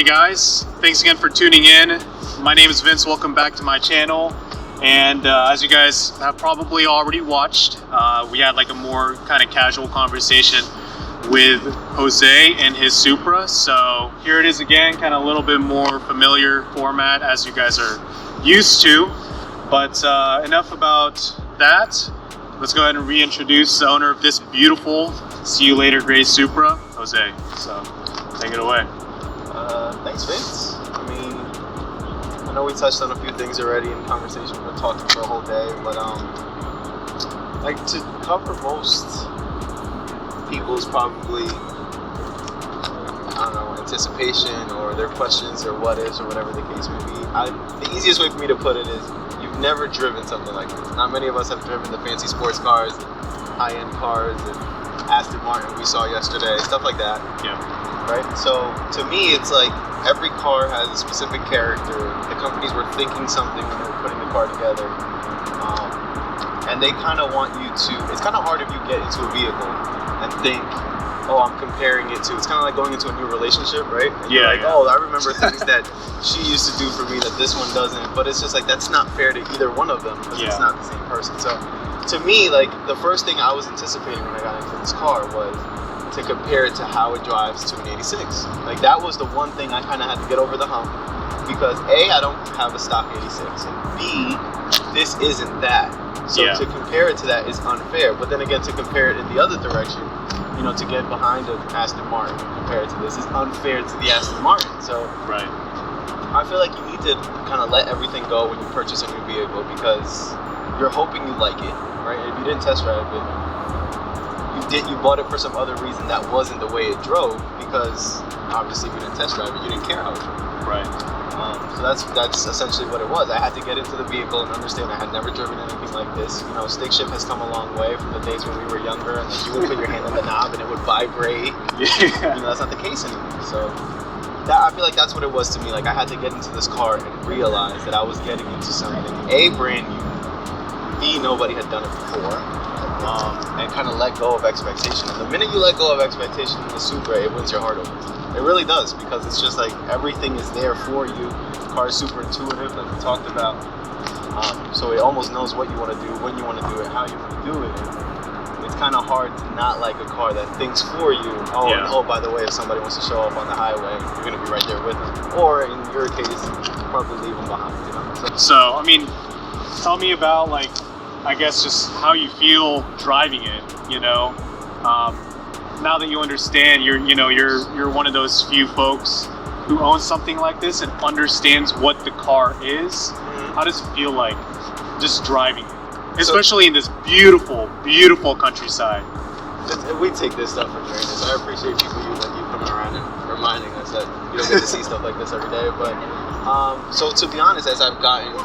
Hey guys, thanks again for tuning in. My name is Vince, welcome back to my channel. And as you guys have probably already watched, we had like a more kind of casual conversation with Jose and his Supra. So here it is again, kind of a little bit more familiar format as you guys are used to. But enough about that. Let's go ahead and reintroduce the owner of this beautiful See You Later gray Supra, Jose. So take it away. Thanks, Vince. I mean, I know we touched on a few things already in conversation. We've been talking for a whole day, but like to cover most people's probably, I don't know, anticipation or their questions or what ifs or whatever the case may be. The easiest way for me to put it is you've never driven something like this. Not many of us have driven the fancy sports cars, high-end cars, and Aston Martin we saw yesterday, stuff like that. Yeah. Right? So to me, it's like every car has a specific character. The companies were thinking something when they were putting the car together. And they kind of want you to, it's kind of hard if you get into a vehicle and think, oh, I'm comparing it to, it's kind of like going into a new relationship, right? And you're like, oh, I remember things that she used to do for me that this one doesn't. But it's just like, that's not fair to either one of them because it's not the same person. So to me, like the first thing I was anticipating when I got into this car was to compare it to how it drives to an 86. Like that was the one thing I kind of had to get over the hump because A, I don't have a stock 86, and B, this isn't that. So to compare it to that is unfair. But then again, to compare it in the other direction, you know, to get behind an Aston Martin and compare it to this is unfair to the Aston Martin. So I feel like you need to kind of let everything go when you purchase a new vehicle because you're hoping you like it, right? If you didn't test drive it, you bought it for some other reason that wasn't the way it drove because obviously if you didn't test drive it, you didn't care how it drove. Right. So that's essentially what it was. I had to get into the vehicle and understand I had never driven anything like this. You know, stick shift has come a long way from the days when we were younger and like, you would put your hand on the knob and it would vibrate. You know, that's not the case anymore. So I feel like that's what it was to me. Like I had to get into this car and realize that I was getting into something A, brand new, B, nobody had done it before. And kind of let go of expectation. And the minute you let go of expectation in the Supra, it wins your heart over. It really does because it's just like everything is there for you. The car is super intuitive, like we talked about. So it almost knows what you want to do, when you want to do it, how you want to do it. And it's kind of hard to not like a car that thinks for you. And oh, by the way, if somebody wants to show up on the highway, you're going to be right there with them. Or in your case, probably leave them behind. You know? So I mean, tell me about like, I guess just how you feel driving it, you know. Now that you understand, you're one of those few folks who owns something like this and understands what the car is. How does it feel like just driving it, especially in this beautiful, beautiful countryside? We take this stuff for granted. So I appreciate people like you coming around and reminding us that you don't get to see stuff like this every day. But so to be honest, as I've gotten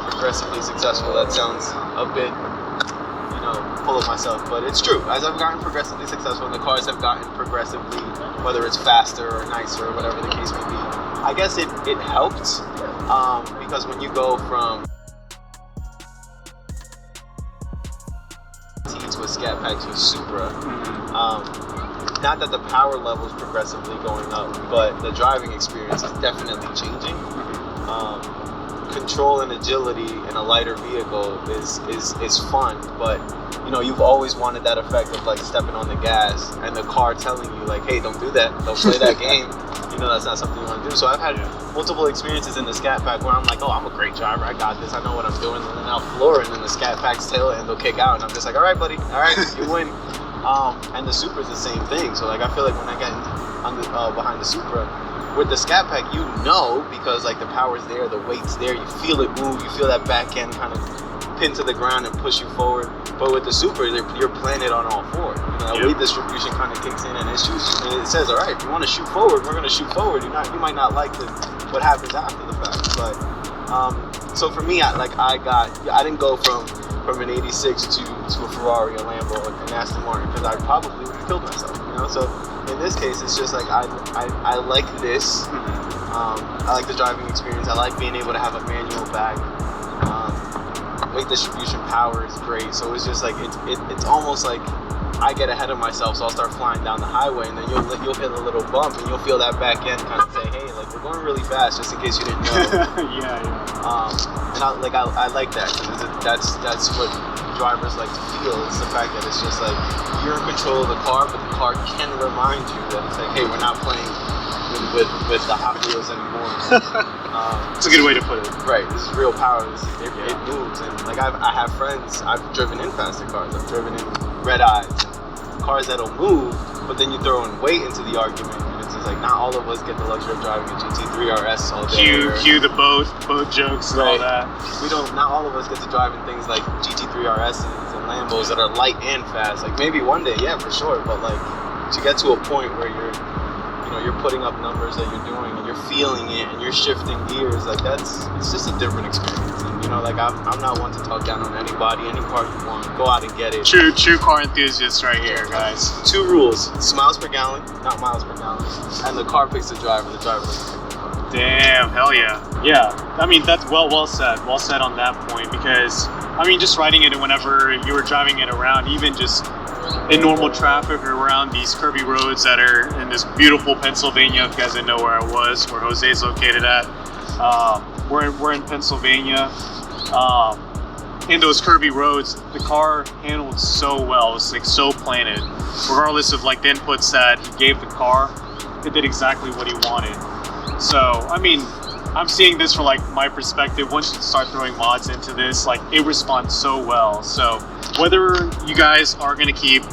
progressively successful, that sounds a bit, you know, full of myself, but it's true. As I've gotten progressively successful and the cars have gotten progressively, whether it's faster or nicer or whatever the case may be, I guess it helped because when you go from T to a Scat Pack to a Supra, not that the power level is progressively going up, but the driving experience is definitely changing. Control and agility in a lighter vehicle is fun, but you know, you've always wanted that effect of like stepping on the gas and the car telling you like, hey, don't do that, don't play that game. You know, that's not something you want to do. So I've had multiple experiences in the Scat Pack where I'm like, oh, I'm a great driver, I got this, I know what I'm doing, and then I'll floor it and then the Scat Pack's tail end will kick out and I'm just like, all right, buddy, all right, you win. And the Supra's the same thing. So like I feel like when I get behind the Supra, with the Scat Pack, you know, because like the power's there, the weight's there, you feel it move, you feel that back end kind of pin to the ground and push you forward. But with the Supra, you're playing it on all four. You know, that weight distribution kind of kicks in and it shoots. And it says, all right, if you want to shoot forward, we're going to shoot forward. You might not like what happens after the fact. But so for me, I didn't go from an 86 to a Ferrari, a Lambo, an Aston Martin because I probably would have killed myself. You know, so. In this case, it's just like I like this. I like the driving experience. I like being able to have a manual back. Weight distribution power is great. So it's just like it's almost like I get ahead of myself, so I'll start flying down the highway, and then you'll hit a little bump, and you'll feel that back end kind of say, hey, like we're going really fast, just in case you didn't know. Yeah. And I like that, because that's what drivers like to feel. It's the fact that it's just like you're in control of the car, but the car can remind you that it's like, hey, we're not playing with the Hot Wheels anymore. It's a good way to put it. Right, this is real power. It moves, and like I have friends. I've driven in faster cars. I've driven in red eyes, cars that'll move, but then you throw in weight into the argument, and it's just like not all of us get the luxury of driving a GT3 RS all day. Cue the boat jokes and all that. We don't. Not all of us get to drive in things like GT3 RSs and Lambos that are light and fast. Like maybe one day, yeah, for sure. But like to get to a point where you're putting up numbers that you're doing and you're feeling it and you're shifting gears, like it's just a different experience. And like I'm not one to talk down on anybody. Any car you want, go out and get it. True car enthusiasts right here, guys. 2 rules: it's miles per gallon, not miles per gallon, and the car picks the driver doesn't pick the car. Damn, hell yeah. I mean, that's well said on that point, because I mean, just riding it whenever you were driving it around, even just in normal traffic or around these curvy roads that are in this beautiful Pennsylvania. If you guys didn't know where I was, where Jose's located at, we're in Pennsylvania. In those curvy roads, the car handled so well. It's like so planted, regardless of like the inputs that he gave the car. It did exactly what he wanted. So I mean, I'm seeing this from like my perspective. Once you start throwing mods into this, like it responds so well. So whether you guys are going to keep,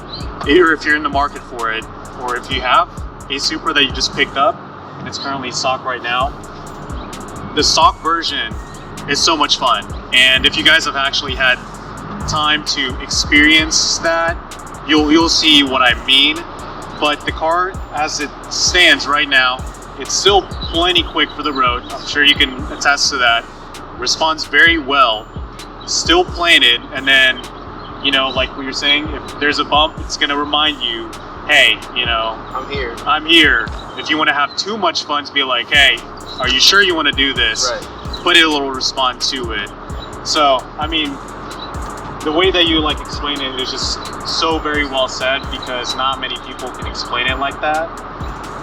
or if you're in the market for it, or if you have a Supra that you just picked up, it's currently stock right now, the stock version is so much fun. And if you guys have actually had time to experience that, you'll see what I mean. But the car, as it stands right now, it's still plenty quick for the road. I'm sure you can attest to that. Responds very well, still planted, and then, like we were saying, if there's a bump, it's gonna remind you, hey, I'm here. If you want to have too much fun, to be like, hey, are you sure you want to do this? Right. But it'll respond to it. So, I mean, the way that you like explain it is just so very well said, because not many people can explain it like that.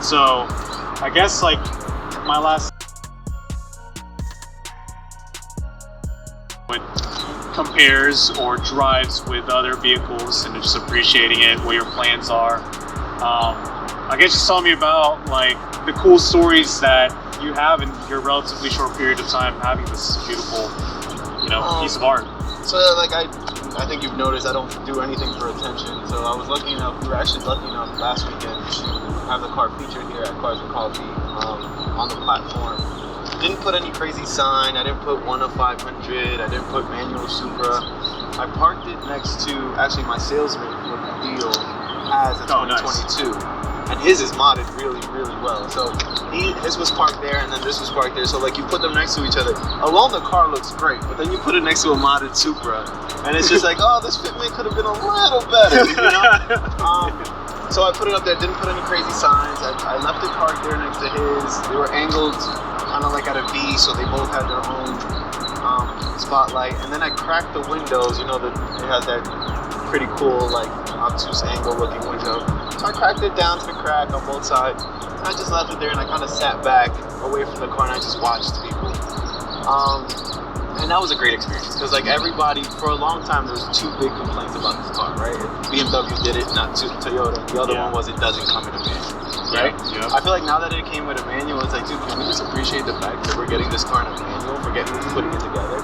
So, I guess like my last compares or drives with other vehicles and just appreciating it, what your plans are. I guess just tell me about like the cool stories that you have in your relatively short period of time having this beautiful, piece of art. So like I think you've noticed I don't do anything for attention. So I was lucky enough, we were actually lucky enough last weekend to have the car featured here at Cars and Coffee on the platform. Didn't put any crazy sign. I didn't put 1 of 500. I didn't put manual Supra. I parked it next to actually my salesman for the deal has a 2022. Nice. And his is modded really, really well. So his was parked there, and then this was parked there. So like you put them next to each other. Alone the car looks great, but then you put it next to a modded Supra, and it's just like, oh, this fitment could have been a little better, So I put it up there. Didn't put any crazy signs. I left it parked there next to his. They were angled kind of like at a V, so they both had their own spotlight. And then I cracked the windows. It has that pretty cool like obtuse angle looking window. So I cracked it down to the crack on both sides. And I just left it there, and I kind of sat back away from the car, and I just watched people. And that was a great experience, because like everybody, for a long time, there was 2 big complaints about this car, right? BMW did it, not Toyota. The other one was it doesn't come in a manual, right? Yeah. I feel like now that it came with a manual, it's like, dude, can we just appreciate the fact that we're getting this car in a manual, putting it together?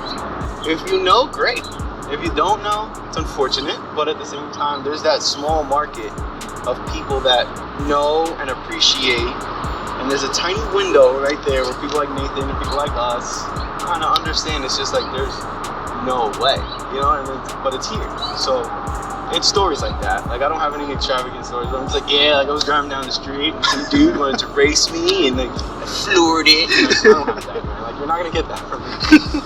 If you know, great. If you don't know, it's unfortunate, but at the same time, there's that small market of people that know and appreciate, and there's a tiny window right there where people like Nathan and people like us kind of understand. It's just like there's no way, but it's here. So it's stories like that. Like I don't have any extravagant stories. I'm just like, like I was driving down the street and some dude wanted to race me, and like I floored it. I don't have that, man. Like you're not gonna get that from me.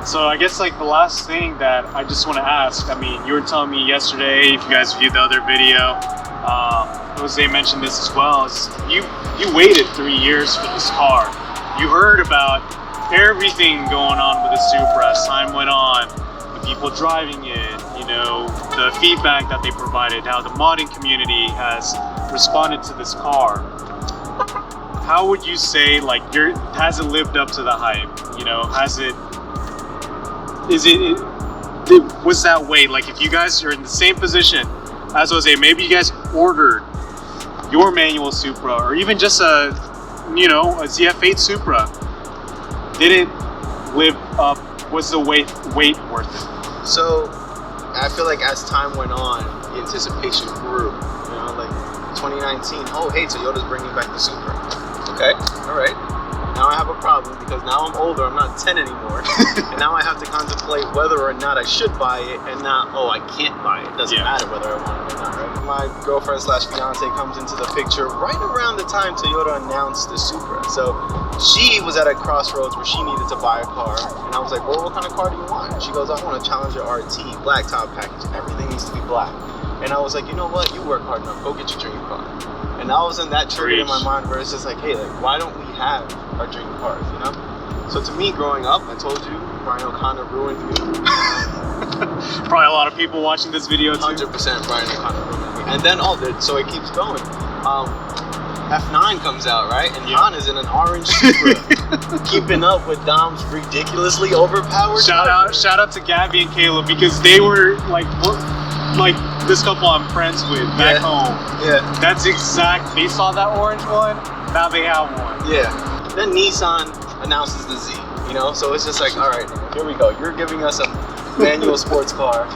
So I guess like the last thing that I just want to ask, I mean, you were telling me yesterday, if you guys viewed the other video, Jose mentioned this as well, is you waited 3 years for this car. You heard about everything going on with the Supra as time went on, the the people driving it, you know, the feedback that they provided, how the modding community has responded to this car. How would you say, like, has it lived up to the hype? You know, was that way? Like, if you guys are in the same position as Jose, maybe you guys ordered your manual Supra, or even just a ZF8 Supra, did it live up? Was the wait worth it? So I feel like as time went on, the anticipation grew. You know, like 2019, oh hey, Toyota's bringing back the Supra. Okay, all right. Now I have a problem because now I'm older, I'm not 10 anymore. And now I have to contemplate whether or not I should buy it and not, oh, I can't buy it. Doesn't matter whether I want it or not, right? My girlfriend / fiance comes into the picture right around the time Toyota announced the Supra. So she was at a crossroads where she needed to buy a car. And I was like, well, what kind of car do you want? And she goes, I want a Challenger RT, black top package. Everything needs to be black. And I was like, you know what? You work hard enough. Go get your dream car. And all of a sudden that triggered in my mind where it's just like, hey, like, why don't we have our dream cars, you know? So to me, growing up, I told you, Brian O'Connor ruined me. Probably a lot of people watching this video too. 100% Brian O'Connor ruined me. And then so it keeps going. F9 comes out, right? And Jan is in an orange Supra, keeping up with Dom's ridiculously overpowered. Shout out to Gabby and Caleb, because they were like this couple I'm friends with back home. Yeah. That's exact. They saw that orange one. Now they have one. Yeah. Then Nissan announces the Z. You know, so it's just like, all right, here we go. You're giving us a manual sports car.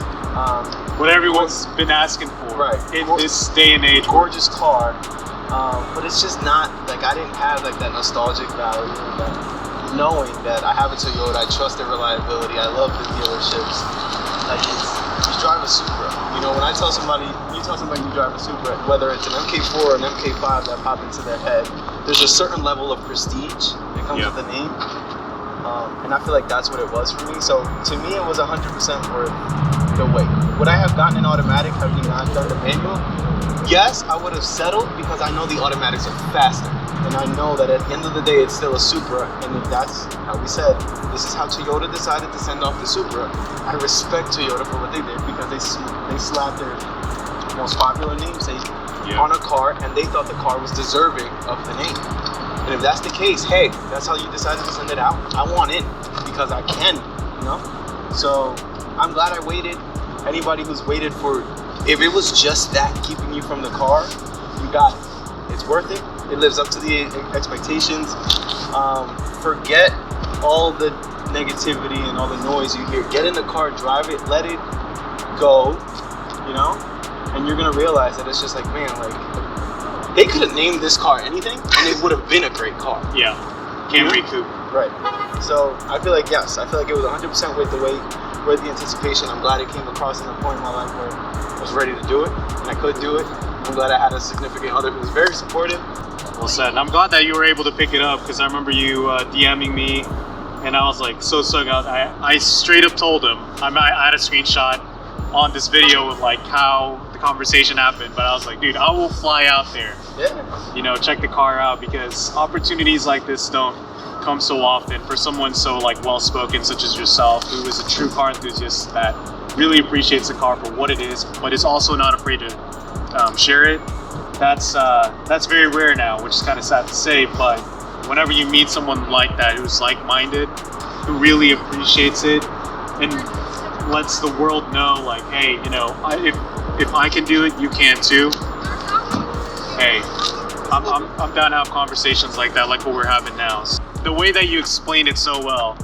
What everyone's been asking for. Right. In this day and age. Gorgeous car. But it's just not like I didn't have like that nostalgic value, that knowing that I have a Toyota, I trust their reliability, I love the dealerships. Like you drive a Supra. You know, when I tell somebody, you drive a Supra, whether it's an MK4 or an MK5 that pop into their head, there's a certain level of prestige that comes with the name. And I feel like that's what it was for me. So to me, it was 100% worth the wait. Would I have gotten an automatic had we not done the manual? Yes, I would have settled because I know the automatics are faster. And I know that at the end of the day, it's still a Supra. And if that's how we said, this is how Toyota decided to send off the Supra. I respect Toyota for what they did because they slapped their most popular namesake on a car, and they thought the car was deserving of the name. And if that's the case, hey, that's how you decided to send it out. I want in because I can, you know? So I'm glad I waited. Anybody who's waited for, if it was just that keeping you from the car, you got it. It's worth it. It lives up to the expectations. Forget all the negativity and all the noise you hear. Get in the car, drive it, let it go, you know? And you're gonna realize that it's just like, man, like, they could have named this car anything and it would have been a great car. Yeah, Camry Coupe. Right. So I feel like, yes, I feel like it was 100% worth the wait, worth the anticipation. I'm glad it came across in a point in my life where I was ready to do it and I could do it. I'm glad I had a significant other who was very supportive. Well said. And I'm glad that you were able to pick it up because I remember you DMing me and I was like so out. I straight up told him, I had a screenshot on this video with like how the conversation happened, but I was like, dude, I will fly out there. Yeah. You know, check the car out because opportunities like this don't come so often for someone so like well-spoken such as yourself, who is a true car enthusiast that really appreciates the car for what it is, but is also not afraid to share it. That's very rare now, which is kind of sad to say, but whenever you meet someone like that who's like-minded, who really appreciates it and lets the world know, like, hey, you know, if I can do it, you can too. Hey, I'm down to have conversations like that, like what we're having now. So the way that you explained it so well,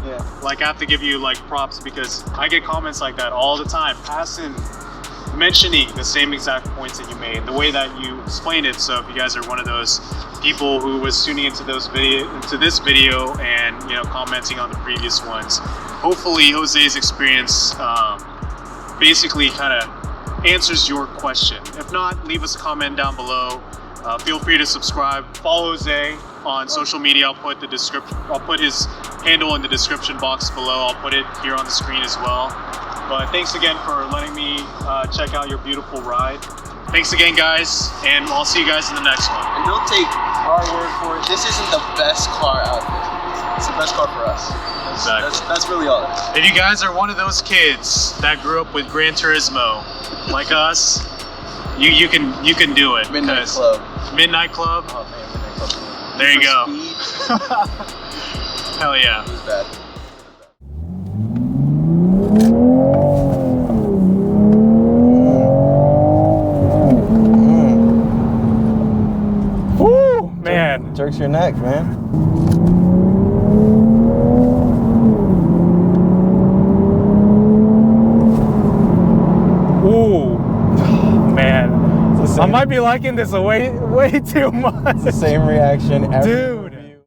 like I have to give you like props because I get comments like that all the time, mentioning the same exact points that you made, the way that you explained it. So if you guys are one of those people who was tuning into this video and, you know, commenting on the previous ones, hopefully Jose's experience basically kind of answers your question. If not, leave us a comment down below. Feel free to subscribe. Follow Jose on social media. I'll put his handle in the description box below. I'll put it here on the screen as well. But thanks again for letting me check out your beautiful ride. Thanks again, guys, and I'll see you guys in the next one. And don't take our word for it. This isn't the best car out there. It's the best car for us. Exactly. That's really all. If you guys are one of those kids that grew up with Gran Turismo, like us, you can do it. Midnight Club. Midnight Club. Oh man, Midnight Club. There you go. Speed. Hell yeah. It was bad. Woo, man. Jerks your neck, man. Ooh, man. I might be liking this way too much. It's the same reaction every Dude.